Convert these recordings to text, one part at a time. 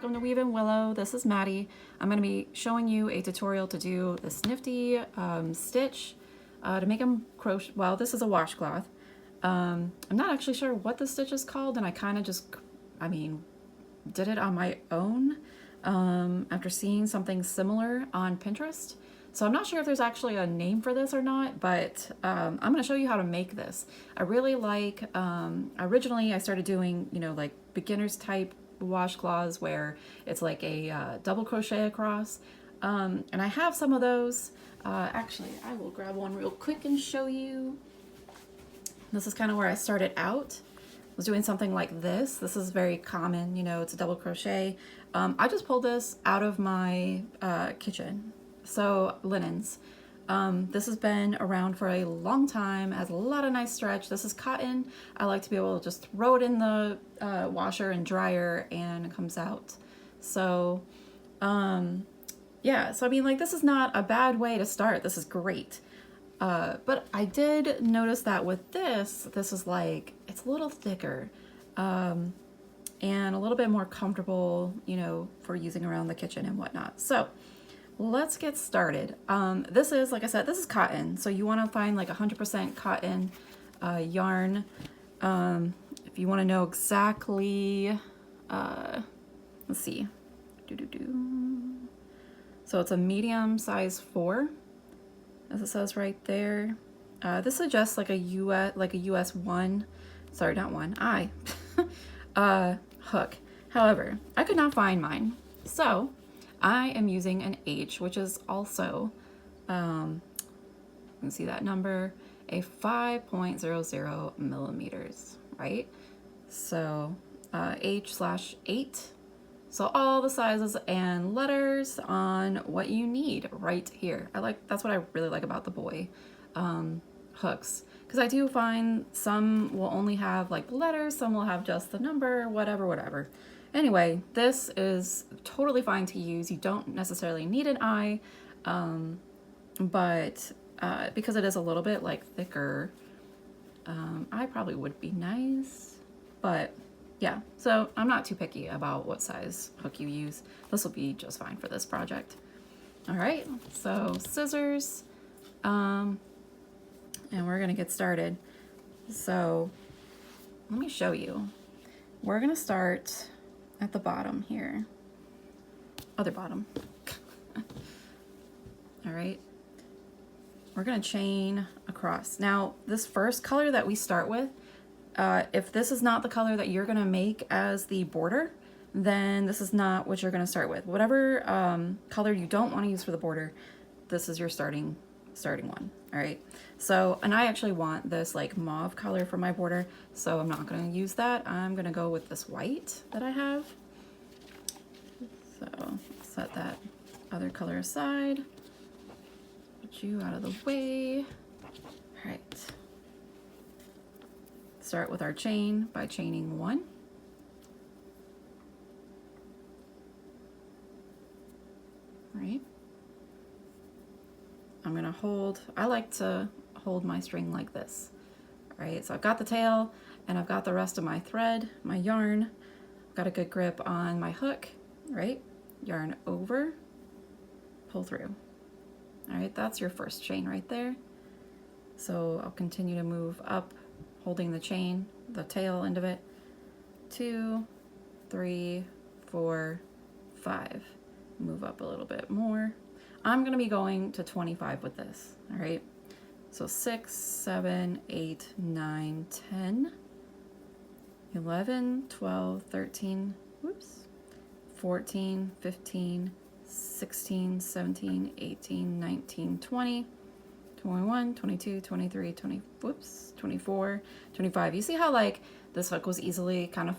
welcome to Weaving Willow. This is Maddie. I'm going to be showing you a tutorial to do this nifty stitch to make them crochet. Well, this is a washcloth. I'm not actually sure what the stitch is called, and I kind of just, did it on my own after seeing something similar on Pinterest. So I'm not sure if there's actually a name for this or not, but I'm going to show you how to make this. I really like, originally I started doing, like beginners type washcloths where it's like a double crochet across. And I have some of those. Actually, I will grab one real quick and show you. This is kind of where I started out. I was doing something like this. This is very common, it's a double crochet. I just pulled this out of my kitchen. So linens. This has been around for a long time, has a lot of nice stretch. This is cotton. I like to be able to just throw it in the washer and dryer and it comes out. So yeah, so this is not a bad way to start. This is great. But I did notice that with this is like, it's a little thicker and a little bit more comfortable, for using around the kitchen and whatnot. So let's get started. This is, like I said, this is cotton. So you want to find like 100% cotton yarn. If you want to know exactly, let's see. So it's a medium size 4, as it says right there. This is just like a US 1, sorry, not 1, I, hook. However, I could not find mine. So I am using an H, which is also, you can see that number, a 5.00 millimeters, right? So H/8. So all the sizes and letters on what you need right here. That's what I really like about the boy hooks, because I do find some will only have like letters, some will have just the number, whatever. Anyway, this is totally fine to use. You don't necessarily need an eye, but because it is a little bit like thicker, I probably would be nice, but yeah, so I'm not too picky about what size hook you use. This will be just fine for this project. All right, so scissors, and we're gonna get started. So let me show you. We're gonna start at the bottom here, other bottom. All right, we're gonna chain across. Now, this first color that we start with, if this is not the color that you're gonna make as the border, then this is not what you're gonna start with. Whatever color you don't wanna use for the border, this is your starting one, all right? So, and I actually want this like mauve color for my border, so I'm not gonna use that. I'm gonna go with this white that I have. So set that other color aside, put you out of the way. All right. Start with our chain by chaining 1. Right. I'm gonna hold, I like to hold my string like this. All right, so I've got the tail and I've got the rest of my thread, my yarn. I've got a good grip on my hook, right? Yarn over, pull through. All right, that's your first chain right there. So I'll continue to move up, holding the chain, the tail end of it. 2, 3, 4, 5. Move up a little bit more. I'm gonna be going to 25 with this, all right? So 6, 7, 8, 9, 10, 11, 12, 13, whoops, 14, 15, 16, 17, 18, 19, 20, 21, 22, 23, 24, 25. You see how like this hook was easily kind of,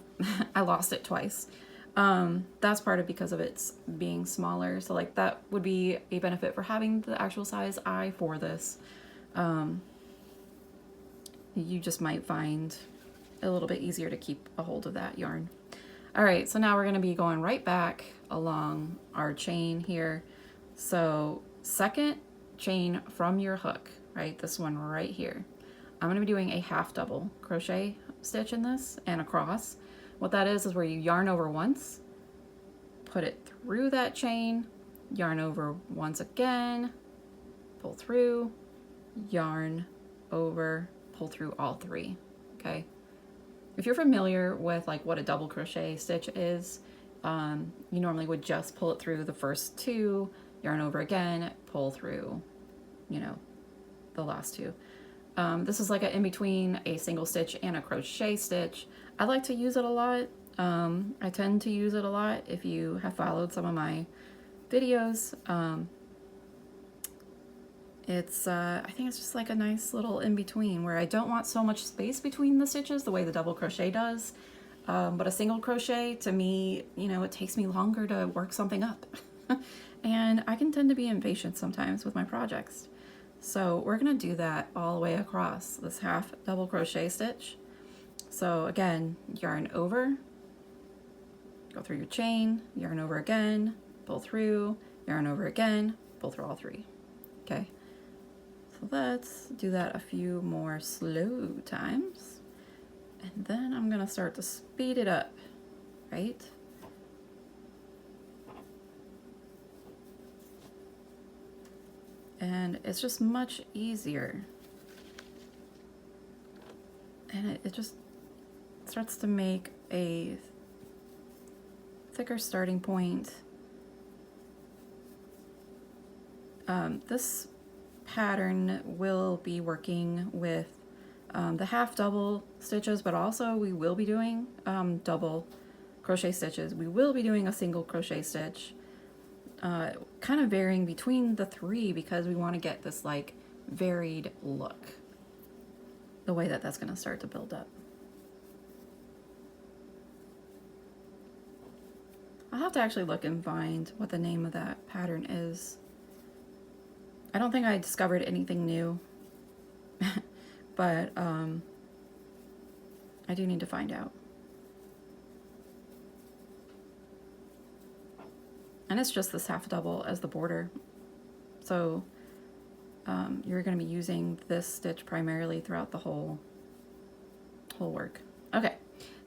I lost it twice. That's part of because of its being smaller. So like that would be a benefit for having the actual size I for this. You just might find a little bit easier to keep a hold of that yarn. All right, so now we're gonna be going right back along our chain here. So second chain from your hook, right? This one right here. I'm gonna be doing a half double crochet stitch in this and across. What that is where you yarn over once, put it through that chain, yarn over once again, pull through, yarn over, pull through all three, okay? If you're familiar with like what a double crochet stitch is, you normally would just pull it through the first two, yarn over again, pull through, you know, the last two. This is like an in-between a single stitch and a crochet stitch. I like to use it a lot. I tend to use it a lot if you have followed some of my videos. I think it's just like a nice little in-between where I don't want so much space between the stitches the way the double crochet does. But a single crochet, to me, you know, it takes me longer to work something up. And I can tend to be impatient sometimes with my projects. So we're gonna do that all the way across this half double crochet stitch. So again, yarn over, go through your chain, yarn over again, pull through, yarn over again, pull through all three, okay? So let's do that a few more slow times. And then I'm gonna start to speed it up, right? And it's just much easier. And it just starts to make a thicker starting point. This pattern will be working with the half double stitches, but also we will be doing double crochet stitches. We will be doing a single crochet stitch, kind of varying between the three because we want to get this like varied look, the way that that's going to start to build up. I'll have to actually look and find what the name of that pattern is. I don't think I discovered anything new, but I do need to find out. And it's just this half double as the border. So you're going to be using this stitch primarily throughout the whole work. Okay,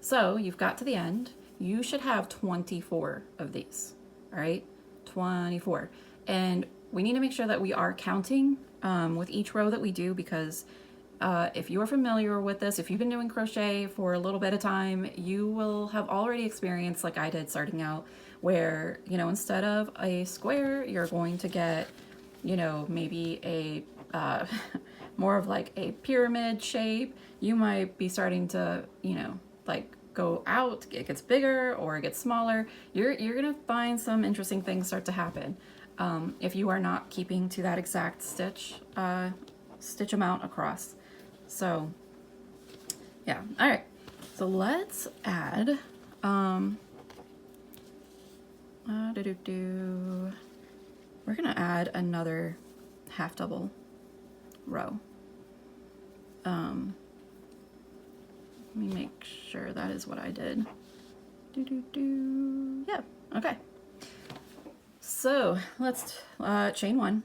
so you've got to the end. You should have 24 of these, all right? 24. And we need to make sure that we are counting with each row that we do, because if you are familiar with this, if you've been doing crochet for a little bit of time, you will have already experienced, like I did starting out, where, you know, instead of a square, you're going to get, you know, maybe a more of like a pyramid shape. You might be starting to, you know, like go out, it gets bigger or it gets smaller. You're gonna find some interesting things start to happen if you are not keeping to that exact stitch amount across. So yeah, all right, so let's add we're gonna add another half double row. Let me make sure that is what I did. Yeah, okay. So let's chain one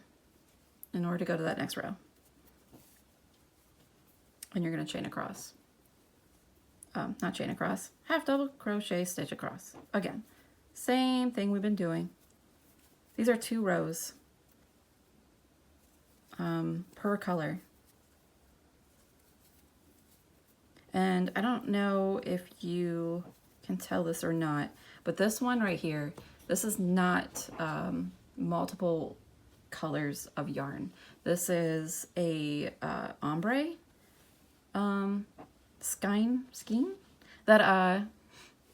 in order to go to that next row. And you're gonna chain across. Not chain across, half double crochet stitch across. Again, same thing we've been doing. These are 2 rows per color. And I don't know if you can tell this or not, but this one right here, this is not multiple colors of yarn. This is a ombre scheme that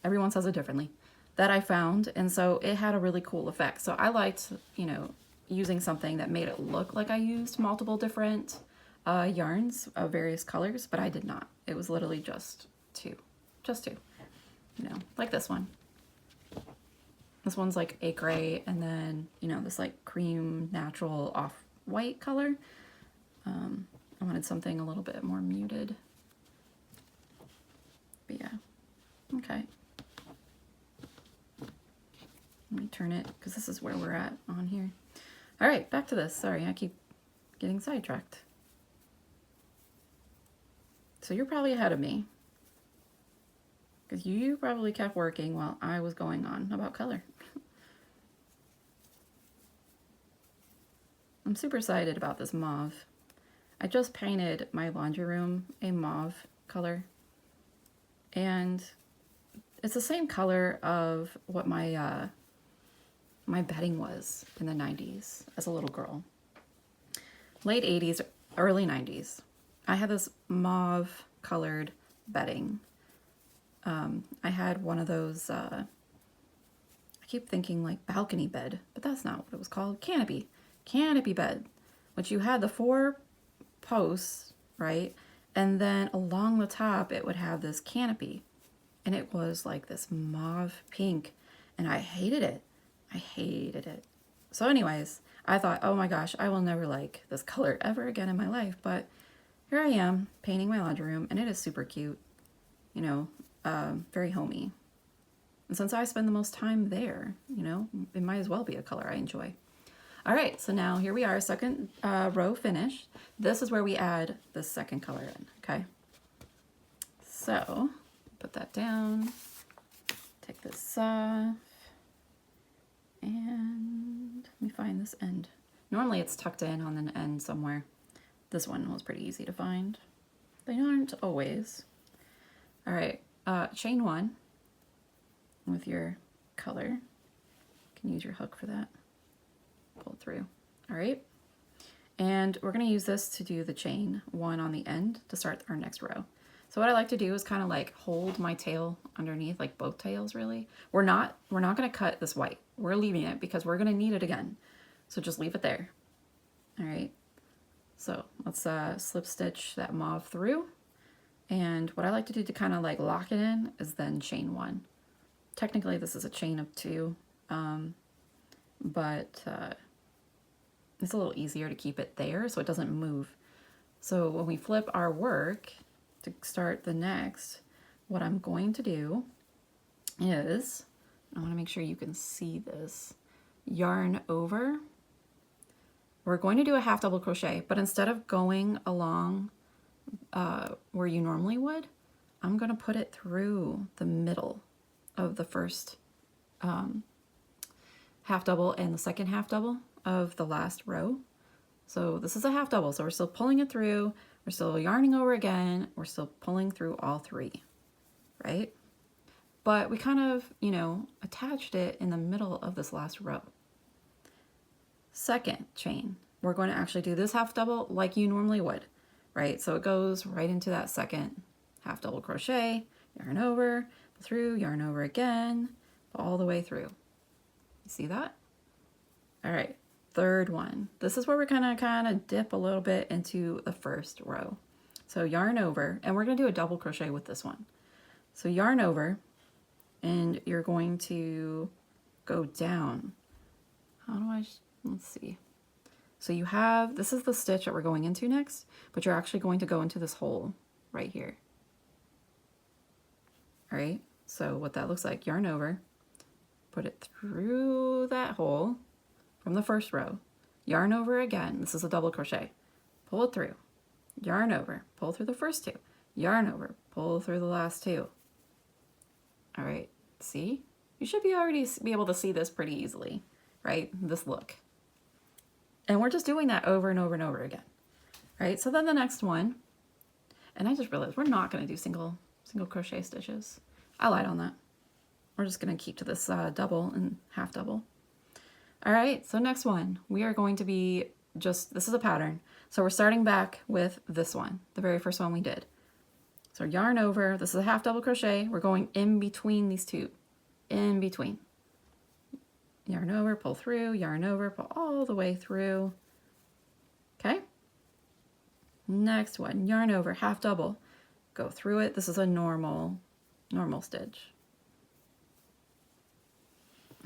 everyone says it differently, that I found, and so it had a really cool effect. So I liked, you know, using something that made it look like I used multiple different yarns of various colors, but I did not. It was literally just two, you know, like this one. This one's like a gray, and then, you know, this like cream natural off-white color. I wanted something a little bit more muted, but yeah, okay. Let me turn it, because this is where we're at on here. All right, back to this. Sorry, I keep getting sidetracked. So you're probably ahead of me, because you probably kept working while I was going on about color. I'm super excited about this mauve. I just painted my laundry room a mauve color, and it's the same color of what my my bedding was in the 90s as a little girl. Late 80s, early 90s. I had this mauve colored bedding. I had one of those, I keep thinking like balcony bed, but that's not what it was called. Canopy. Canopy bed, which you had the 4 posts, right? And then along the top, it would have this canopy. And it was like this mauve pink. And I hated it. I hated it. So anyways, I thought, oh my gosh, I will never like this color ever again in my life. But here I am painting my laundry room, and it is super cute. You know, very homey. And since I spend the most time there, you know, it might as well be a color I enjoy. All right, so now here we are, second row finished. This is where we add the second color in, okay? So, put that down, take this off, and let me find this end. Normally it's tucked in on an end somewhere. This one was pretty easy to find. They aren't always. All right, chain 1 with your color. You can use your hook for that. Pull it through. All right, and we're going to use this to do the chain 1 on the end to start our next row. So what I like to do is kind of like hold my tail underneath, like both tails really. We're not going to cut this white. We're leaving it because we're going to need it again. So just leave it there. All right, so let's slip stitch that mauve through. And what I like to do to kind of like lock it in is then chain 1. Technically this is a chain of 2, but it's a little easier to keep it there so it doesn't move. So when we flip our work to start the next, what I'm going to do is, I want to make sure you can see this, yarn over. We're going to do a half double crochet, but instead of going along where you normally would, I'm going to put it through the middle of the first half double and the second half double of the last row. So this is a half double, so we're still pulling it through, we're still yarning over again, we're still pulling through all 3, right? But we kind of, you know, attached it in the middle of this last row. Second chain, we're going to actually do this half double like you normally would, right? So it goes right into that second half double crochet, yarn over, pull through, yarn over again, all the way through. You see that? All right, third one. This is where we're gonna kind of dip a little bit into the first row. So yarn over, and we're gonna do a double crochet with this one. So yarn over, and you're going to go down. How do I, let's see. So you have, this is the stitch that we're going into next, but you're actually going to go into this hole right here. All right, so what that looks like, yarn over, put it through that hole from the first row, yarn over again, this is a double crochet, pull it through, yarn over, pull through the first 2, yarn over, pull through the last 2. All right, see? You should already be able to see this pretty easily, right? This look. And we're just doing that over and over and over again, right? So then the next one, and I just realized we're not going to do single crochet stitches. I lied on that. We're just going to keep to this double and half double. All right, so next one, we are going to be just, this is a pattern. So we're starting back with this one, the very first one we did. So yarn over, this is a half double crochet. We're going in between these 2, in between. Yarn over, pull through, yarn over, pull all the way through. Okay. Next one, yarn over, half double, go through it. This is a normal stitch.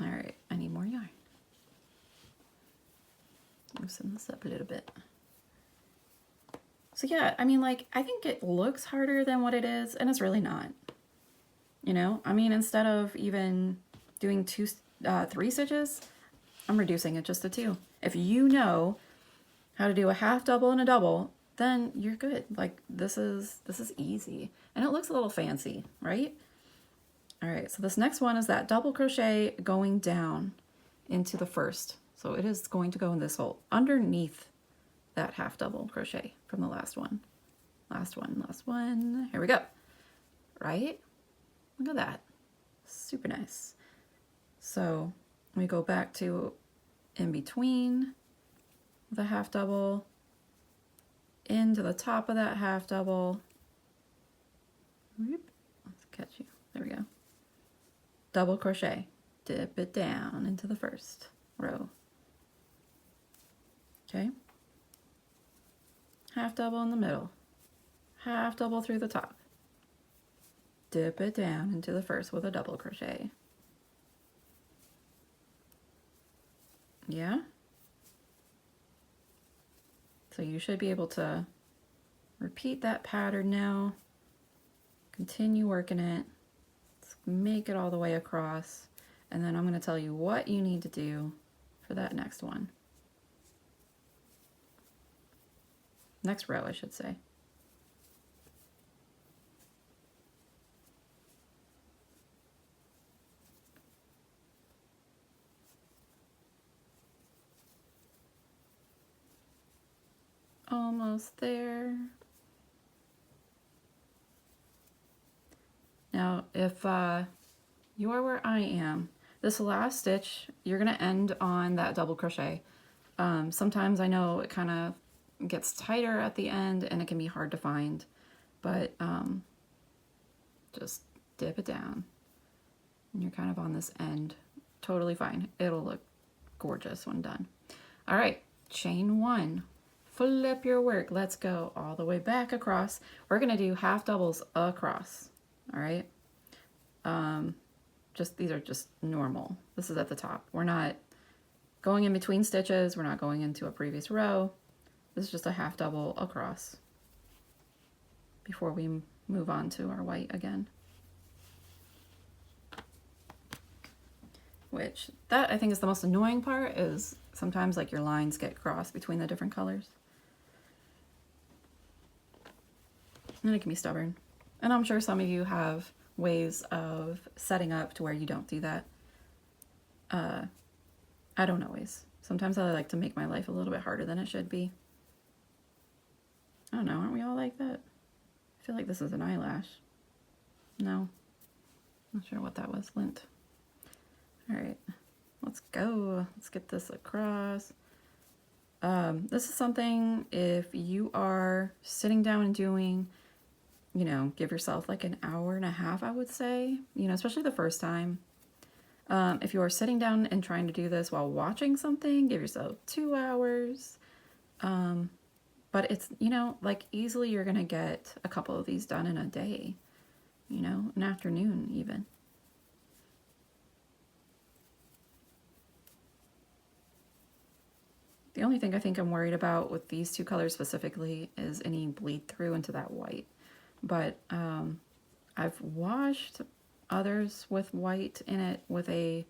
All right, I need more yarn. Loosen this up a little bit. So yeah, I mean, like, I think it looks harder than what it is, and it's really not. You know, I mean, instead of even doing 3 stitches, I'm reducing it just to 2. If you know how to do a half double and a double, then you're good. Like, this is easy, and it looks a little fancy, right? All right, so this next one is that double crochet going down into the first. So it is going to go in this hole underneath that half double crochet from the last one. Last one. Here we go. Right? Look at that. Super nice. So we go back to in between the half double, into the top of that half double. Whoop. Let's catch you. There we go. Double crochet. Dip it down into the first row. Okay. Half double in the middle. Half double through the top. Dip it down into the first with a double crochet. Yeah? So you should be able to repeat that pattern now. Continue working it. Let's make it all the way across. And then I'm going to tell you what you need to do for that next one. Next row, I should say. Almost there. Now, if you are where I am, this last stitch, you're gonna end on that double crochet. Sometimes I know it kind of gets tighter at the end and it can be hard to find, but just dip it down and you're kind of on this end. Totally fine. It'll look gorgeous when done. All right, chain one. Flip your work. Let's go all the way back across. We're gonna do half doubles across. All right. These are just normal. This is at the top. We're not going in between stitches. We're not going into a previous row. This is just a half double across before we move on to our white again. Which that I think is the most annoying part, is sometimes like your lines get crossed between the different colors. And it can be stubborn. And I'm sure some of you have ways of setting up to where you don't do that. I don't always. Sometimes I like to make my life a little bit harder than it should be. I don't know, aren't we all like that? I feel like this is an eyelash. No, not sure what that was, lint. All right, let's go. Let's get this across. This is something, if you are sitting down and doing, you know, give yourself like an hour and a half, I would say, you know, especially the first time. If you are sitting down and trying to do this while watching something, give yourself 2 hours. But it's, you know, like easily you're going to get a couple of these done in a day, you know, an afternoon even. The only thing I think I'm worried about with these two colors specifically is any bleed through into that white. But I've washed others with white in it with a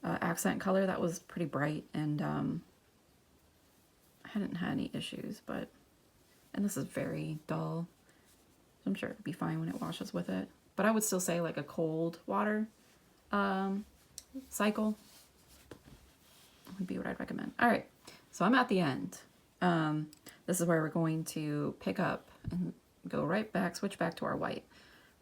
accent color that was pretty bright, and I hadn't had any issues. But and this is very dull, so I'm sure it'll be fine when it washes with it. But I would still say like a cold water cycle would be what I'd recommend. All right, so I'm at the end. This is where we're going to pick up and go right back, switch back to our white.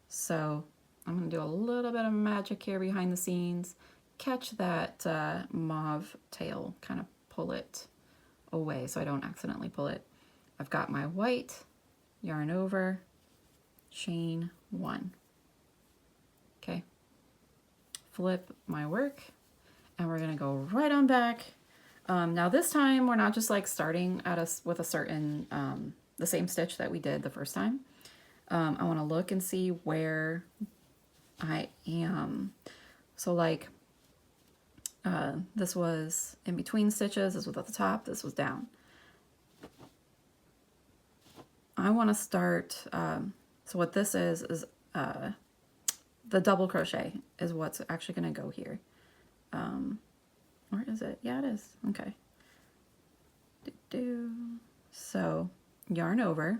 So I'm going to do a little bit of magic here behind the scenes, catch that mauve tail, kind of pull it away so I don't accidentally pull it. I've got my white, yarn over, chain one. Okay, flip my work, and we're going to go right on back. Now this time we're not just like starting at us with a certain the same stitch that we did the first time. I want to look and see where I am. So like this was in between stitches, this was at the top, this was down. I want to start, so what this is the double crochet is what's actually going to go here. Or is it? Yeah, it is. Okay. So yarn over.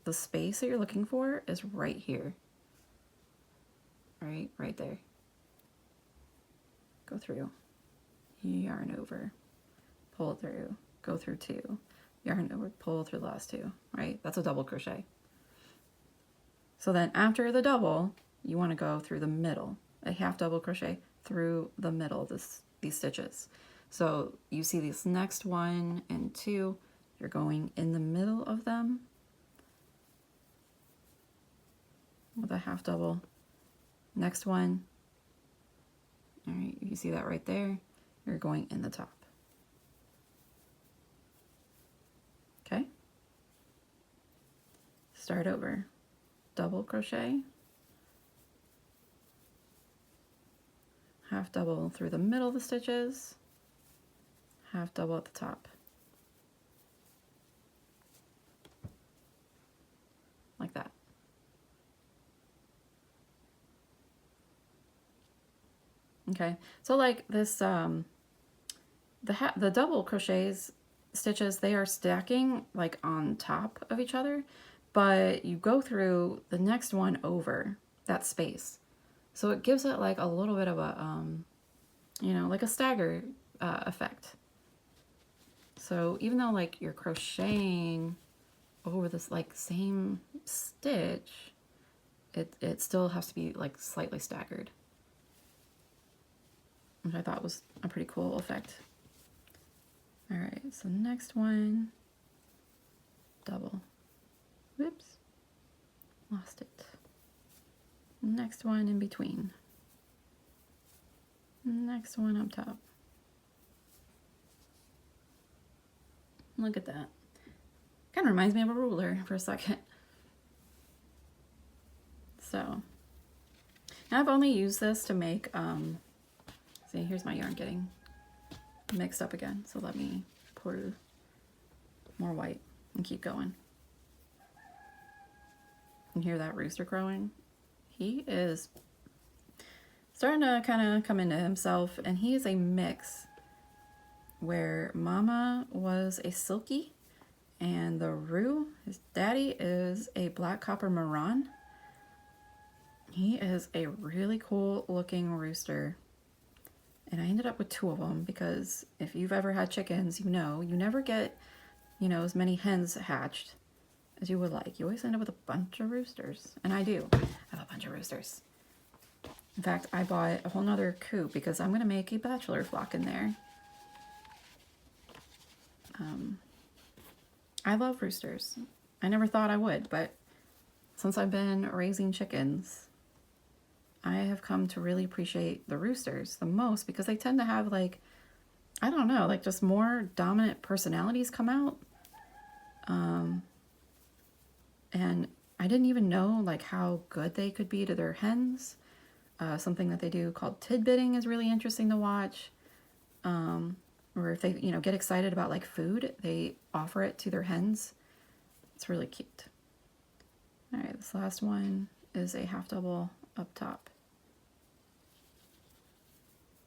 The space that you're looking for is right here. Right there. Go through. yarn over, pull through, go through 2, yarn over, pull through the last 2, right? That's a double crochet. So then after the double, you want to go through the middle, a half double crochet through the middle of these stitches. So you see this next 1 and 2, you're going in the middle of them with a half double. Next one, all right, you see that right there, you're going in the top. Okay, start over, double crochet, half double through the middle of the stitches, half double at the top. Like that. Okay, so like this, the double crochets stitches, they are stacking like on top of each other, but you go through the next one over that space. So it gives it like a little bit of a, you know, like a stagger effect. So even though like you're crocheting over this like same stitch, it still has to be like slightly staggered, which I thought was a pretty cool effect. All right, so next one, double, whoops, lost it. Next one in between, next one up top. Look at that. Kind of reminds me of a ruler for a second. So I've only used this to make, see, here's my yarn getting mixed up again. So let me pour more white and keep going. You hear that rooster crowing? He is starting to kind of come into himself, and he is a mix where Mama was a silky and the Roo, his daddy, is a black copper marron. He is a really cool looking rooster. And I ended up with 2 of them because if you've ever had chickens, you know, you never get, you know, as many hens hatched as you would like. You always end up with a bunch of roosters. And I do have a bunch of roosters. In fact, I bought a whole nother coop because I'm going to make a bachelor flock in there. I love roosters. I never thought I would, but since I've been raising chickens, I have come to really appreciate the roosters the most because they tend to have like, I don't know, like just more dominant personalities come out. And I didn't even know like how good they could be to their hens. Something that they do called tidbitting is really interesting to watch. Or if they, you know, get excited about like food, they offer it to their hens. It's really cute. All right, this last one is a half double up top.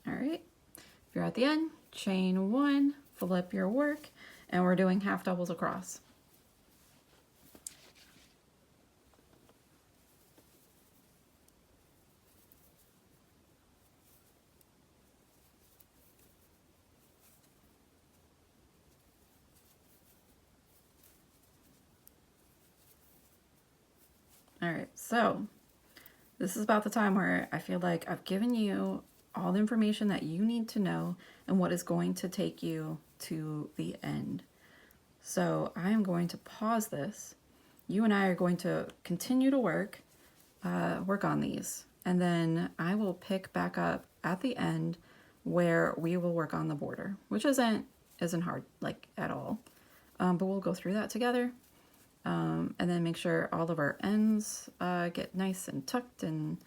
All right, if you're at the end, chain 1, flip your work, and we're doing half doubles across. All right, so this is about the time where I feel like I've given you all the information that you need to know and what is going to take you to the end. So I am going to pause this. You and I are going to continue to work on these, and then I will pick back up at the end where we will work on the border, which isn't hard like at all, but we'll go through that together. And then make sure all of our ends get nice and tucked and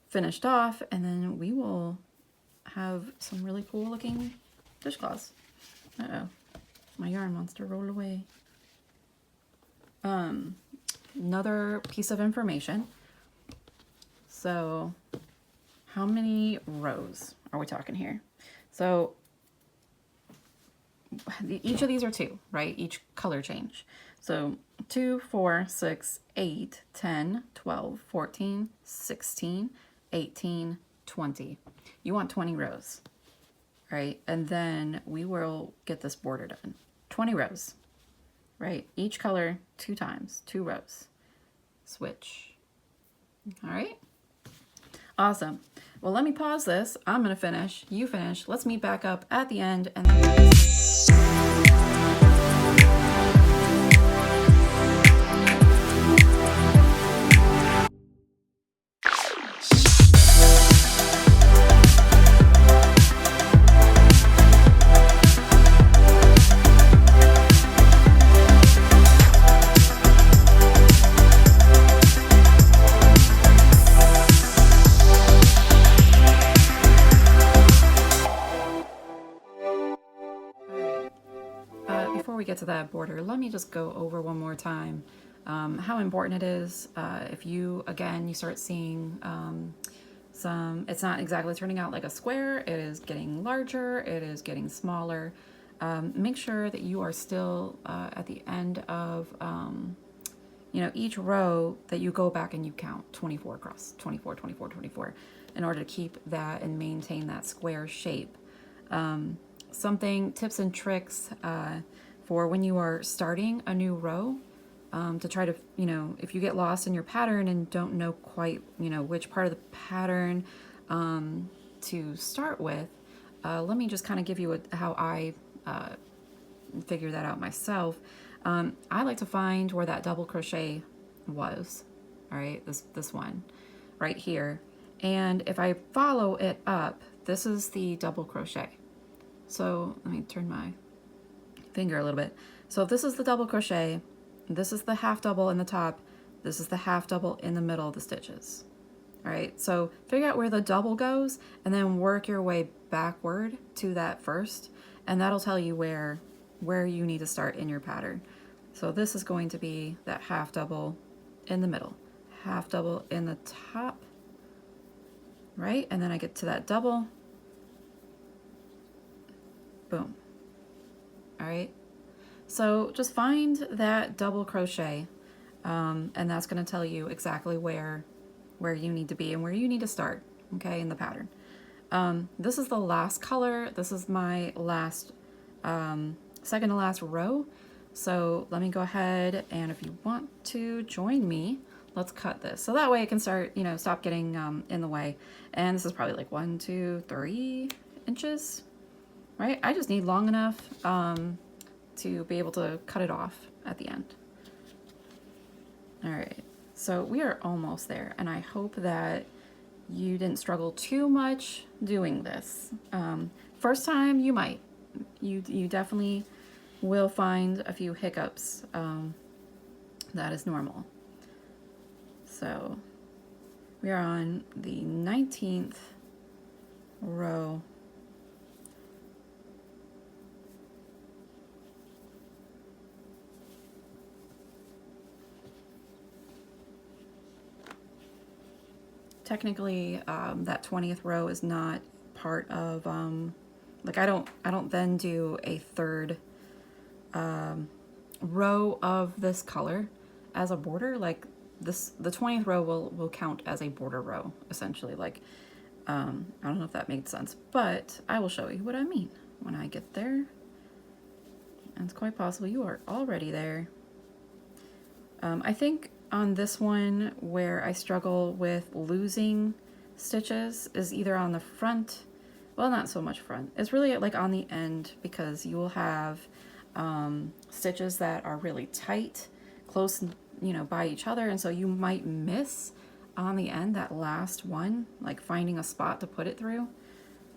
finished off, and then we will have some really cool looking dishcloths. Uh-oh, my yarn wants to roll away. Another piece of information. So how many rows are we talking here? So each of these are 2, right? Each color change. So 2, 4, 6, 8, 10, 12, 14, 16, 18, 20. You want 20 rows. right? And then we will get this border done. 20 rows, right? Each color 2 times, 2 rows. Switch. All right. Awesome. Well, let me pause this. I'm going to finish. You finish. Let's meet back up at the end and then before we get to that border, let me just go over one more time how important it is if you, again, you start seeing it's not exactly turning out like a square, it is getting larger, it is getting smaller. Make sure that you are still at the end of each row that you go back and you count 24 across, 24, 24, 24, in order to keep that and maintain that square shape. Tips and tricks for when you are starting a new row, to try to, if you get lost in your pattern and don't know quite, which part of the pattern to start with, let me just kind of give you how I figure that out myself. I like to find where that double crochet was, all right, this one right here. And if I follow it up, this is the double crochet. So let me turn my finger a little bit. So this is the double crochet, this is the half double in the top, this is the half double in the middle of the stitches. All right, so figure out where the double goes and then work your way backward to that first, and that'll tell you where you need to start in your pattern. So this is going to be that half double in the middle, half double in the top, right? And then I get to that double, boom. All right, so just find that double crochet, and that's going to tell you exactly where you need to be and where you need to start, okay, in the pattern. This is the last color. This is my last, second to last row. So let me go ahead, and if you want to join me, let's cut this. So that way it can start, stop getting in the way. And this is probably like 1, 2, 3 inches, right? I just need long enough to be able to cut it off at the end. All right, so we are almost there, and I hope that you didn't struggle too much doing this. First time you might. You definitely will find a few hiccups. That is normal. So we are on the 19th row. Technically, that 20th row is not part of, like I don't then do a third row of this color as a border. Like this, the 20th row will count as a border row, essentially. Like, I don't know if that made sense, but I will show you what I mean when I get there. And it's quite possible you are already there. I think on this one where I struggle with losing stitches is either on the front, well, not so much front, it's really like on the end, because you will have stitches that are really tight, close, by each other, and so you might miss on the end, that last one, like finding a spot to put it through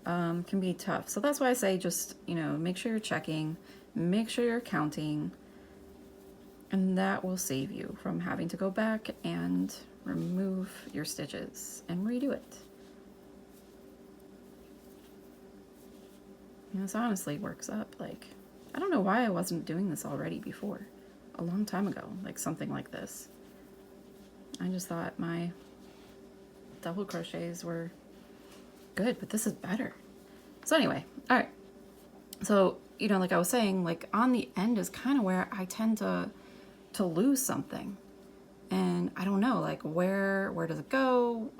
can be tough. So that's why I say just, make sure you're checking, make sure you're counting, and that will save you from having to go back and remove your stitches and redo it. This honestly works up. Like, I don't know why I wasn't doing this already before, a long time ago, like something like this. I just thought my double crochets were good, but this is better. So anyway, all right. So, like I was saying, like on the end is kind of where I tend to lose something, and I don't know, like where does it go?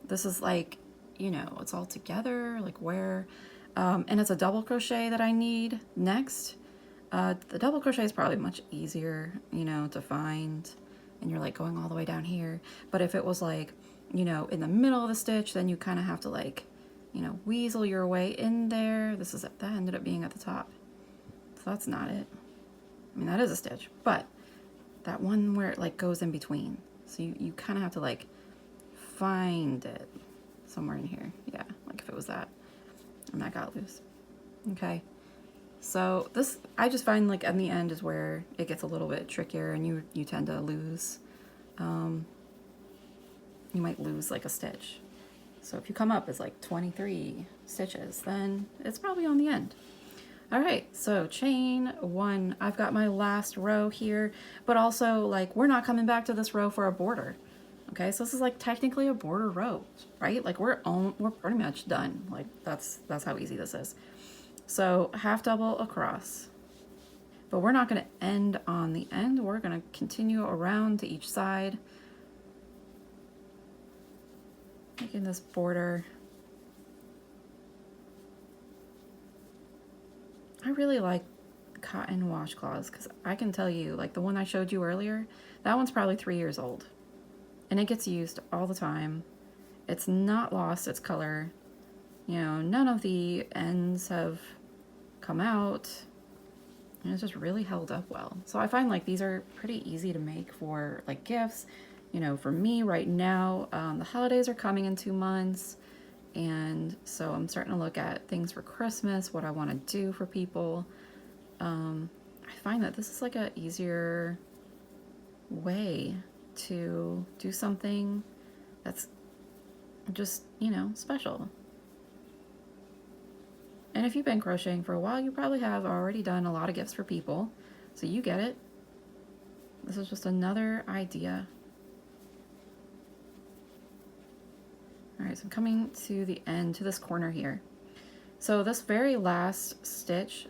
This is like, it's all together, like where And it's a double crochet that I need next. The double crochet is probably much easier, you know, to find, and you're like going all the way down here. But if it was like, you know, in the middle of the stitch, then you kind of have to like, you know, weasel your way in there. That ended up being at the top. So that's not it. I mean, that is a stitch, but that one where it like goes in between. So you kind of have to like find it somewhere in here. Yeah, like if it was that, and that got loose. Okay. So this, I just find like in the end is where it gets a little bit trickier, and you tend to lose, you might lose like a stitch. So if you come up as like 23 stitches, then it's probably on the end. All right, so chain 1, I've got my last row here, but also like we're not coming back to this row for a border. Okay, so this is like technically a border row, right? Like we're pretty much done. Like that's how easy this is. So half double across, but we're not going to end on the end. We're going to continue around to each side, making this border. I really like cotton washcloths because I can tell you, like the one I showed you earlier, that one's probably 3 years old, and it gets used all the time. It's not lost its color. You know, none of the ends have come out, and it's just really held up well. So I find like these are pretty easy to make for like gifts. You know, for me right now, the holidays are coming in 2 months, and so I'm starting to look at things for Christmas, what I want to do for people. I find that this is like a easier way to do something that's just, you know, special. And if you've been crocheting for a while, you probably have already done a lot of gifts for people, so you get it. This is just another idea. All right, so I'm coming to the end, to this corner here. So this very last stitch,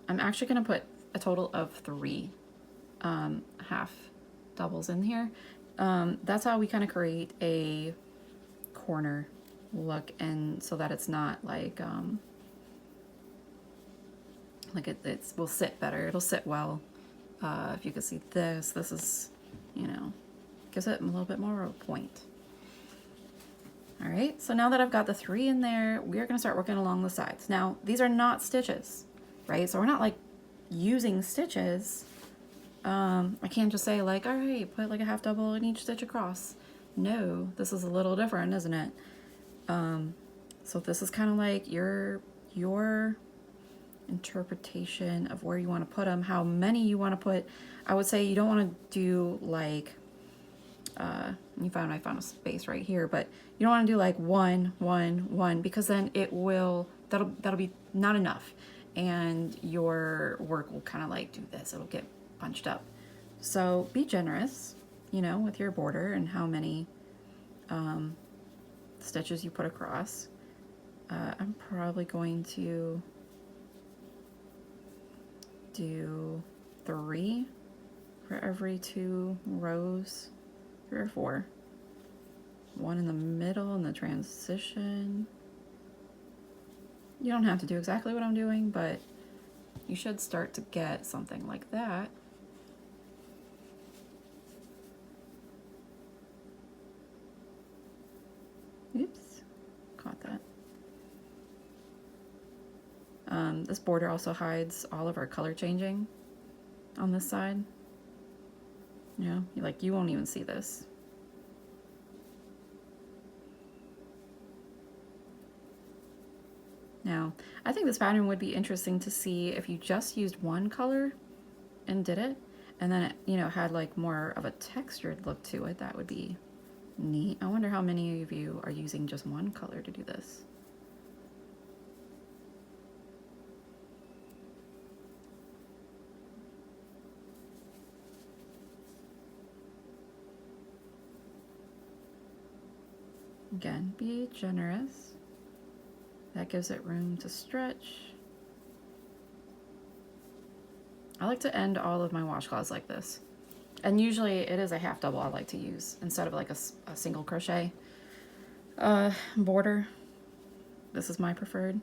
I'm actually going to put a total of 3 half doubles in here. That's how we kind of create a corner look, and so that it's not like it will sit better. It'll sit well. If you can see this is, you know, gives it a little bit more of a point. All right, so now that I've got the 3 in there, we're gonna start working along the sides. Now, these are not stitches, right? So we're not like using stitches. I can't just say like, all right, put like a half double in each stitch across. No, this is a little different, isn't it? So this is kind of like your interpretation of where you want to put them, how many you want to put. I would say you don't want to do like, I found a space right here, but you don't want to do like 1, 1, 1, because then that'll be not enough, and your work will kind of like do this. It'll get bunched up. So be generous, you know, with your border and how many stitches you put across. I'm probably going to do 3 for every 2 rows, 3 or 4. 1 in the middle in the transition. You don't have to do exactly what I'm doing, but you should start to get something like that. Oops, caught that. This border also hides all of our color changing on this side. You know, you won't even see this. Now, I think this pattern would be interesting to see if you just used one color and did it, and then it, you know, had like more of a textured look to it. That would be neat. I wonder how many of you are using just one color to do this. Again, be generous. That gives it room to stretch. I like to end all of my washcloths like this. And usually it is a half double I like to use instead of like a single crochet border. This is my preferred.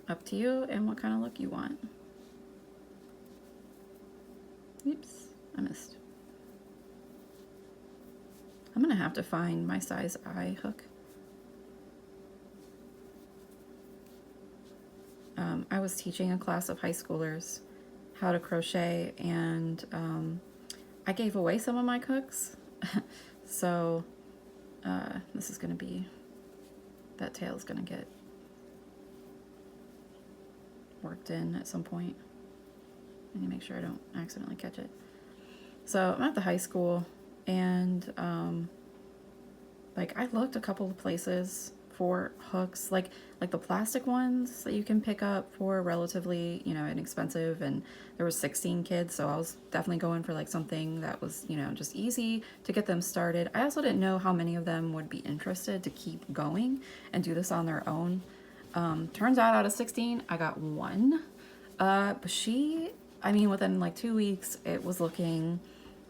Up to you and what kind of look you want. Oops, I missed. I'm gonna have to find my size I hook. I was teaching a class of high schoolers how to crochet, and I gave away some of my hooks. So this is gonna be, that tail is gonna get worked in at some point. I need to make sure I don't accidentally catch it. So I'm at the high school, and like I looked a couple of places for hooks, like the plastic ones that you can pick up for relatively, you know, inexpensive, and there was 16 kids, so I was definitely going for like something that was, you know, just easy to get them started. I also didn't know how many of them would be interested to keep going and do this on their own. Turns out of 16, I got one. But she, I mean, within like 2 weeks, it was looking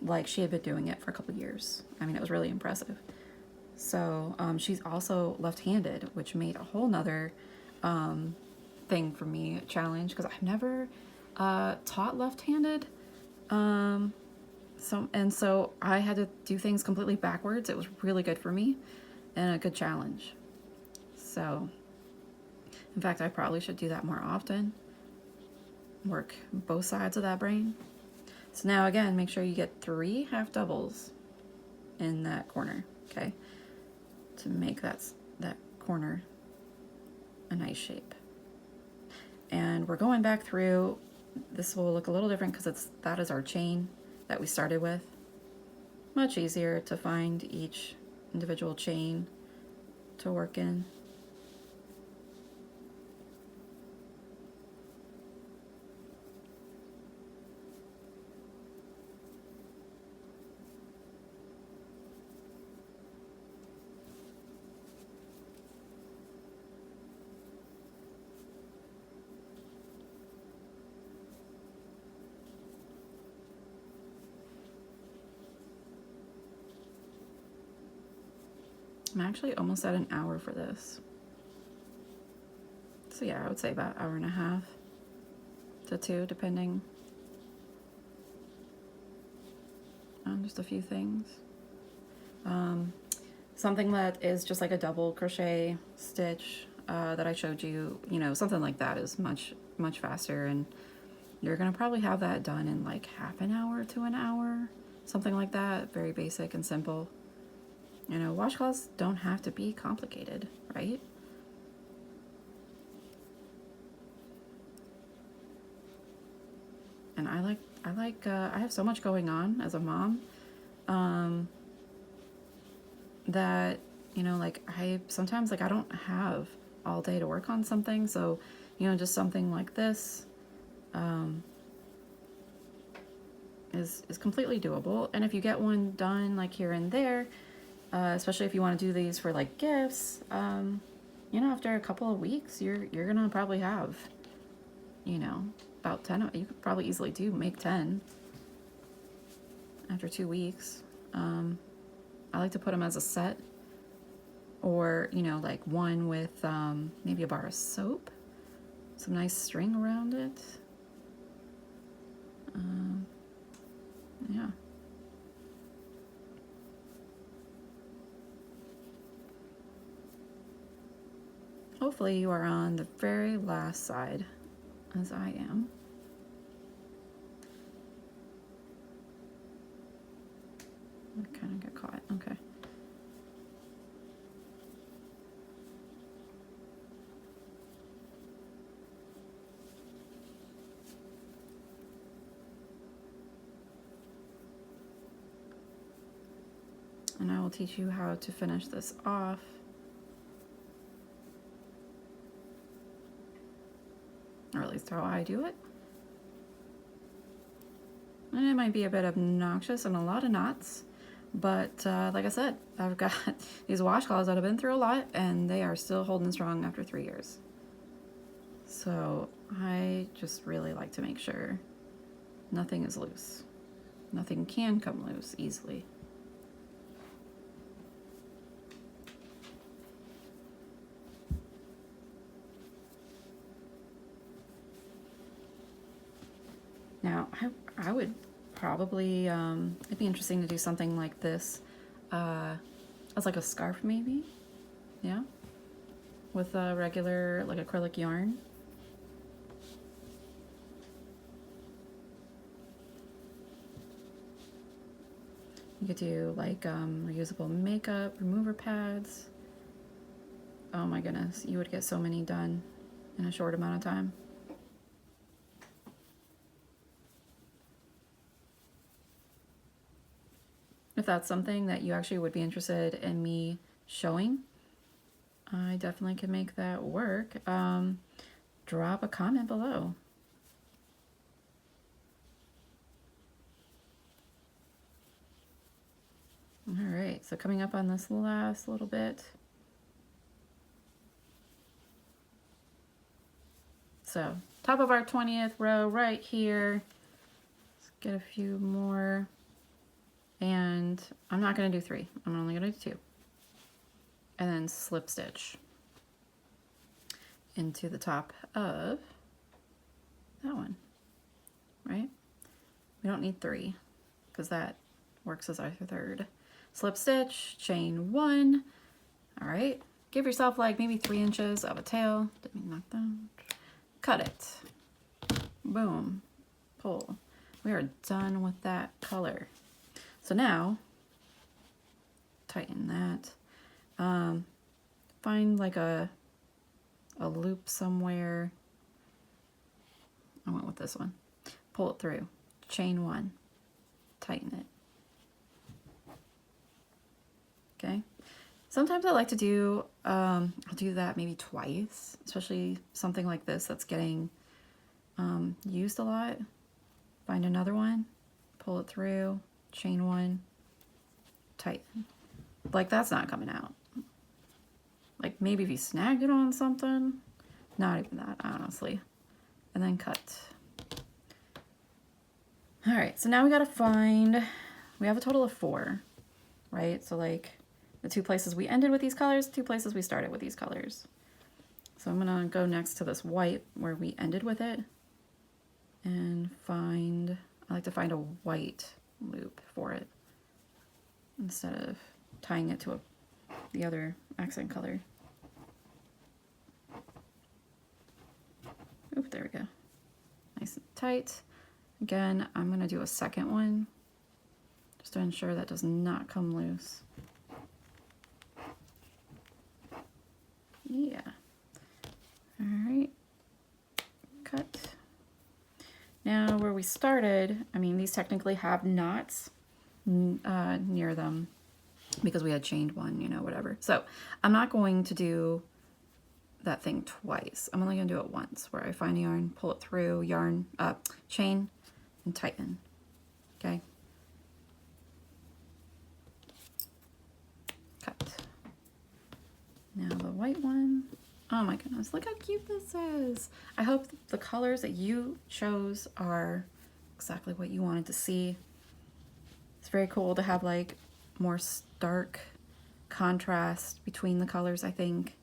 like she had been doing it for a couple years. I mean, it was really impressive. So she's also left-handed, which made a whole nother thing for me, a challenge, because I've never taught left-handed. So I had to do things completely backwards. It was really good for me and a good challenge. So, in fact, I probably should do that more often. Work both sides of that brain. So now again, make sure you get 3 half doubles in that corner, okay? To make that corner a nice shape. And we're going back through. This will look a little different because that is our chain that we started with. Much easier to find each individual chain to work in. I'm actually almost at an hour for this. So yeah, I would say about 1.5 to 2, depending on just a few things. Something that is just like a double crochet stitch that I showed you, you know, something like that is much faster, and you're gonna probably have that done in like half an hour to an hour, something like that. Very basic and simple. You know, washcloths don't have to be complicated, right? And I have so much going on as a mom, that, you know, like sometimes I don't have all day to work on something. So, you know, just something like this, is completely doable. And if you get one done like here and there, especially if you want to do these for like gifts, you know, after a couple of weeks, you're gonna probably have, you know, about 10. You could probably easily make 10 after 2 weeks. I like to put them as a set, or, you know, like one with maybe a bar of soap, some nice string around it. Yeah. Hopefully you are on the very last side, as I am. I kind of get caught. Okay. And I will teach you how to finish this off. Or at least how I do it. And it might be a bit obnoxious and a lot of knots, but like I said, I've got these washcloths that have been through a lot, and they are still holding strong after 3 years. So I just really like to make sure nothing is loose. Nothing can come loose easily. Now, I would probably, it'd be interesting to do something like this as like a scarf maybe, yeah, with a regular like acrylic yarn. You could do like reusable makeup remover pads. Oh my goodness, you would get so many done in a short amount of time. If that's something that you actually would be interested in me showing, I definitely can make that work. Drop a comment below. All right, so coming up on this last little bit. So top of our 20th row right here. Let's get a few more. And I'm not going to do 3. I'm only going to do 2. And then slip stitch into the top of that one, right? We don't need 3 because that works as our 3rd. Slip stitch, chain 1. All right, give yourself like maybe 3 inches of a tail. Didn't mean knock that. Cut it. Boom. Pull. We are done with that color. So now, tighten that. Find like a loop somewhere. I went with this one. Pull it through. Chain 1. Tighten it. Okay. Sometimes I like to do, I'll do that maybe twice, especially something like this that's getting used a lot. Find another one. Pull it through. Chain 1, tighten. Like that's not coming out. Like maybe if you snagged it on something, not even that, honestly. And then cut. All right, so now we gotta find, we have a total of 4, right? So like the 2 places we ended with these colors, 2 places we started with these colors. So I'm gonna go next to this white where we ended with it and find, I like to find a white loop for it instead of tying it to the other accent color. Oop, there we go. Nice and tight. Again, I'm going to do a second one just to ensure that does not come loose. Yeah. All right. Cut. Now where we started, I mean, these technically have knots near them because we had chained 1, you know, whatever. So I'm not going to do that thing twice. I'm only going to do it once where I find yarn, pull it through, yarn, chain, and tighten. Okay. Cut. Now the white one. Oh my goodness, look how cute this is. I hope the colors that you chose are exactly what you wanted to see. It's very cool to have like more stark contrast between the colors, I think.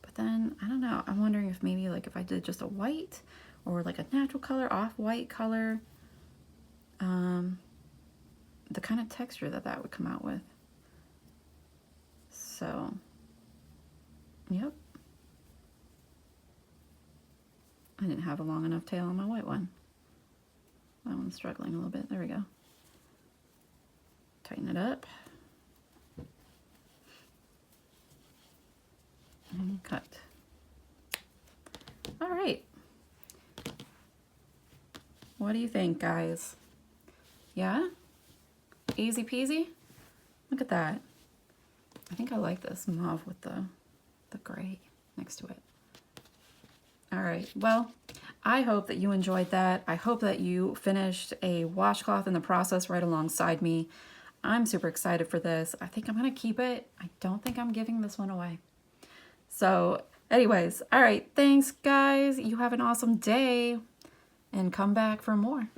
But then, I don't know, I'm wondering if maybe like if I did just a white or like a natural color, off-white color, the kind of texture that would come out with. So, yep. I didn't have a long enough tail on my white one. That one's struggling a little bit. There we go. Tighten it up. And cut. All right. What do you think, guys? Yeah? Easy peasy? Look at that. I think I like this mauve with the gray next to it. All right, well, I hope that you enjoyed that. I hope that you finished a washcloth in the process right alongside me. I'm super excited for this. I think I'm gonna keep it. I don't think I'm giving this one away. So anyways, all right, thanks guys. You have an awesome day and come back for more.